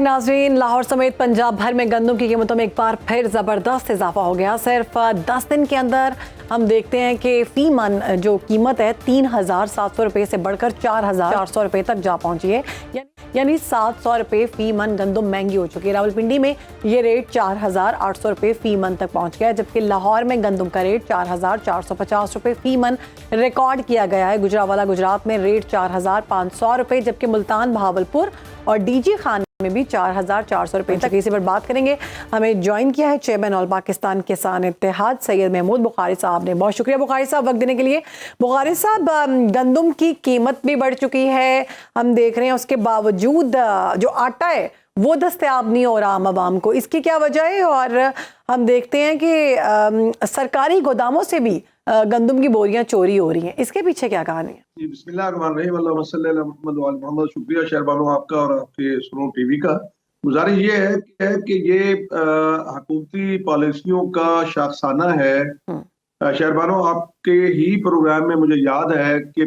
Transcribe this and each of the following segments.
नाजरीन, लाहौर समेत पंजाब भर में गंदम की कीमतों में एक बार फिर ज़बरदस्त इजाफा हो गया। सिर्फ 10 दिन के अंदर हम देखते हैं कि फी मन जो कीमत है 3,700 रुपये से बढ़कर 4,400 रुपये तक जा पहुंची है। यानी 700 रुपये फ़ी मन गंदम महंगी हो चुकी है। रावलपिंडी में ये रेट 4,800 रुपये फ़ी मन तक पहुंच गया है, जबकि लाहौर में गंदम का रेट 4,450 रुपये फ़ी मन रिकॉर्ड किया गया है। गुजरावाला गुजरात में रेट 4,500 रुपये, जबकि मुल्तान, बहावलपुर और डीजी खान में भी 4,400 रुपये तक। इसी पर बात करेंगे। हमें ज्वाइन किया है चेयरमैन ऑल पाकिस्तान किसान इत्तेहाद सैयद महमूद बुखारी साहब ने। बहुत शुक्रिया बुखारी साहब वक्त देने के लिए। बुखारी साहब, गंदम की कीमत भी बढ़ चुकी है, हम देख रहे हैं, उसके बावजूद जो आटा है वो दस्तयाब नहीं हो रहा आम आवाम को। इसकी क्या वजह है? और हम देखते हैं कि सरकारी गोदामों से भी गंदम की बोरियां चोरी हो रही हैं, इसके पीछे क्या कहानी है? बिस्मिल्लाहिर्रहमानिर्रहीम। शुक्रिया शहरबानो आपका और आपके सुनो टीवी का। गुजारिश ये है कि ये हुकूमती पॉलिसियों का शाखसाना है। शहरबानो, आपके ही प्रोग्राम में मुझे याद है कि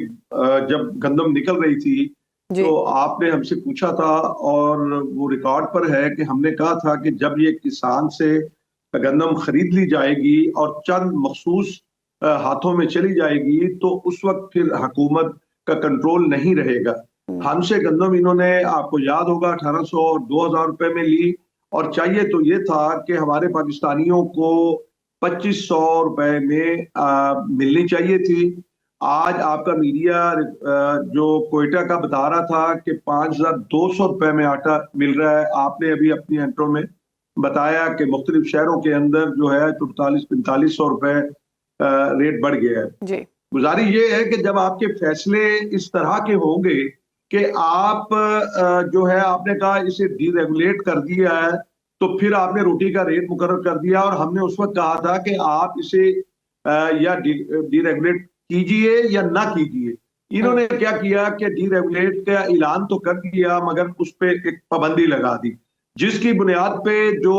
जब गंदम निकल रही थी तो आपने हमसे पूछा था, और वो रिकॉर्ड पर है कि हमने कहा था कि जब ये किसान से गंदम खरीद ली जाएगी और चंद मखसूस हाथों में चली जाएगी तो उस वक्त फिर हुकूमत का कंट्रोल नहीं रहेगा। हमसे गंदम इन्होंने, आपको याद होगा, 1,800 और 2,000 रुपए में ली, और चाहिए तो ये था कि हमारे पाकिस्तानियों को 2,500 रुपए में मिलनी चाहिए थी। आज आपका मीडिया जो कोयटा का बता रहा था कि 5,200 रुपए में आटा मिल रहा है। आपने अभी अपनी इंट्रो में बताया कि मुख्तलिफ शहरों के अंदर जो है 44-4500 रुपए रेट बढ़ गया है। गुजारिश ये है कि जब आपके फैसले इस तरह के होंगे कि आप जो है, आपने कहा इसे डीरेगुलेट कर दिया है, तो फिर आपने रोटी का रेट मुकर्रर कर दिया, और हमने उस वक्त कहा था कि आप इसे या डीरेगुलेट कीजिए या ना कीजिए। इन्होंने क्या किया कि डीरेगुलेट का ऐलान तो कर दिया, मगर उस पर एक पाबंदी लगा दी, जिसकी बुनियाद पे जो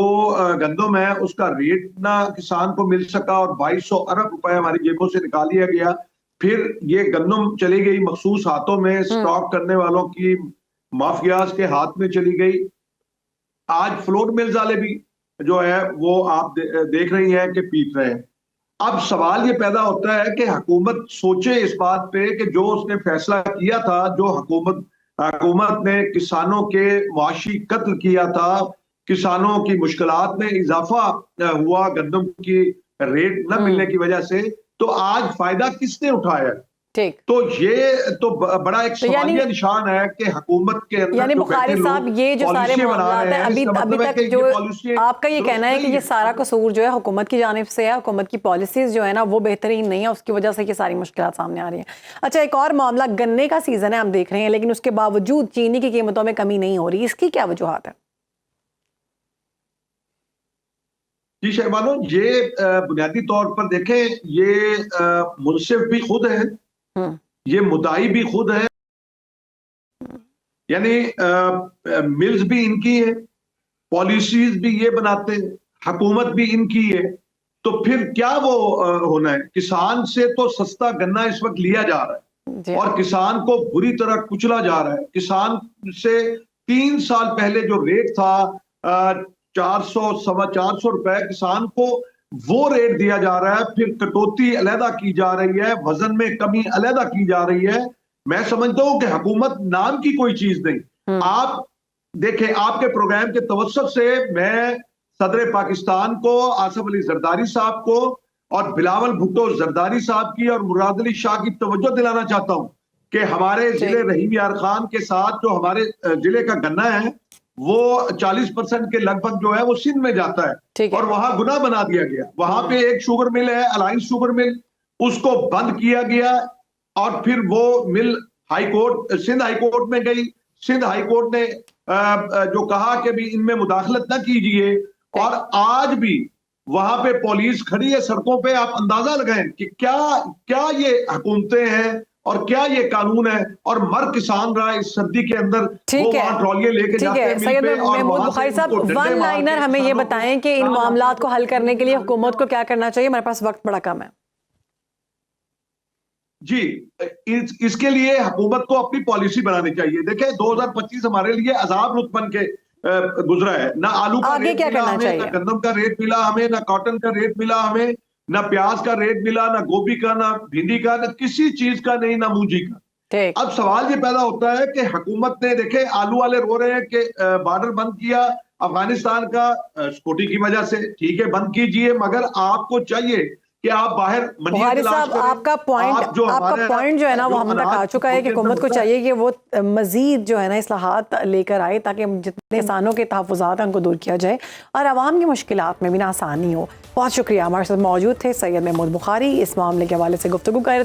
गंदम है उसका रेट ना किसान को मिल सका, और 2,200 अरब रुपए हमारी जेबों से निकाल लिया गया। फिर ये गंदम चली गई मखसूस हाथों में, स्टॉक करने वालों की, माफियाज के हाथ में चली गई। आज फ्लोट मिल्स वाले भी जो है वो आप देख रही हैं कि पीट रहे हैं। अब सवाल ये पैदा होता है कि हुकूमत सोचे इस बात पे कि जो उसने फैसला किया था, जो हुकूमत ने किसानों के मुआशी कत्ल किया था, किसानों की मुश्किलात में इजाफा हुआ गंदम की रेट न मिलने की वजह से, तो आज फायदा किसने उठाया? ठीक, तो ये तो बड़ा एक सवालिया निशान है कि हुकूमत के अंदर, यानी बुखारी साहब, ये जो सारे मामलात हैं अभी तक जो आपका ये कहना है कि ये सारा कसूर जो है हुकूमत की जानिब से है, हुकूमत की पॉलिसीज जो है ना वो बेहतरीन नहीं है, उसकी वजह से ये सारी मुश्किलात सामने आ रही हैं। अच्छा, एक और मामला, गन्ने का सीजन है, हम देख रहे हैं, लेकिन उसके बावजूद चीनी की कीमतों में कमी नहीं हो रही, इसकी क्या वजूहात है? जी शहबानो, ये बुनियादी तौर पर देखें, ये मुनसिफ भी खुद है, ये मुदाई भी खुद है, यानी मिल्स भी इनकी है, पॉलिसीज भी ये बनाते हैं, हुकूमत भी इनकी है। तो फिर क्या वो होना है? किसान से तो सस्ता गन्ना इस वक्त लिया जा रहा है और किसान को बुरी तरह कुचला जा रहा है। किसान से 3 साल पहले जो रेट था 400, 450 रुपए, किसान को वो रेट दिया जा रहा है, फिर कटौती अलहदा की जा रही है, वजन में कमी अलहदा की जा रही है। मैं समझता हूं कि हुकूमत नाम की कोई चीज नहीं। आप देखें, आपके प्रोग्राम के तवज्जुह से मैं सदर पाकिस्तान को, आसिफ अली जरदारी साहब को और बिलावल भुट्टो जरदारी साहब की और मुराद अली शाह की तवज्जो दिलाना चाहता हूं कि हमारे जिले रहीम यार खान के साथ जो हमारे जिले का गन्ना है वो 40% के लगभग जो है वो सिंध में जाता है, और वहां गुनाह बना दिया गया। वहां पे एक शुगर मिल है, अलायंस शुगर मिल, उसको बंद किया गया, और फिर वो मिल हाईकोर्ट, सिंध हाईकोर्ट में गई। सिंध हाईकोर्ट ने जो कहा कि भी इनमें मुदाखलत ना कीजिए, और आज भी वहां पे पुलिस खड़ी है सड़कों पे। आप अंदाजा लगाएं कि क्या ये हुकूमतें हैं और क्या ये कानून है, और मर किसान रहा इस सर्दी के अंदर, वो वहां ट्रॉलियां लेके जाते हैं। सैयद महमूद बुखारी साहब, वन लाइनर हमें ये बताएं कि इन मामलात को हल करने के लिए हुकूमत को क्या करना चाहिए? हमारे पास वक्त बड़ा कम है। जी, इसके लिए हुकूमत को अपनी पॉलिसी बनानी चाहिए। देखें, 2025 हमारे लिए अजाब रुत बन के गुजरा है। ना आलू का आगे रेट क्या मिला करना हमें, चाहिए? ना गंदम का रेट मिला हमें, ना कॉटन का रेट मिला हमें, ना प्याज का रेट मिला, ना गोभी का, ना भिंडी का, ना किसी चीज का नहीं, ना मूंजी का। ठीक। अब सवाल ये पैदा होता है कि हुकूमत ने, देखे आलू वाले रो रहे हैं कि बॉर्डर बंद किया अफगानिस्तान का सिक्योरिटी की वजह से, ठीक है बंद कीजिए, मगर आपको चाहिए कि आप बाहर मंडियां बुखारी तलाश साहब, करें। आपका पॉइंट जो है ना वो हम तक आ चुका है कि हुकूमत को चाहिए कि वो मजीद जो है ना इस्लाहात लेकर आए ताकि जितने किसानों के तहफ़्फ़ुज़ात हैं उनको दूर किया जाए और आवाम की मुश्किलात में भी ना आसानी हो। बहुत शुक्रिया, हमारे साथ मौजूद थे सैयद महमूद बुखारी, इस मामले के हवाले से गुफ्तगू कर रहे थे।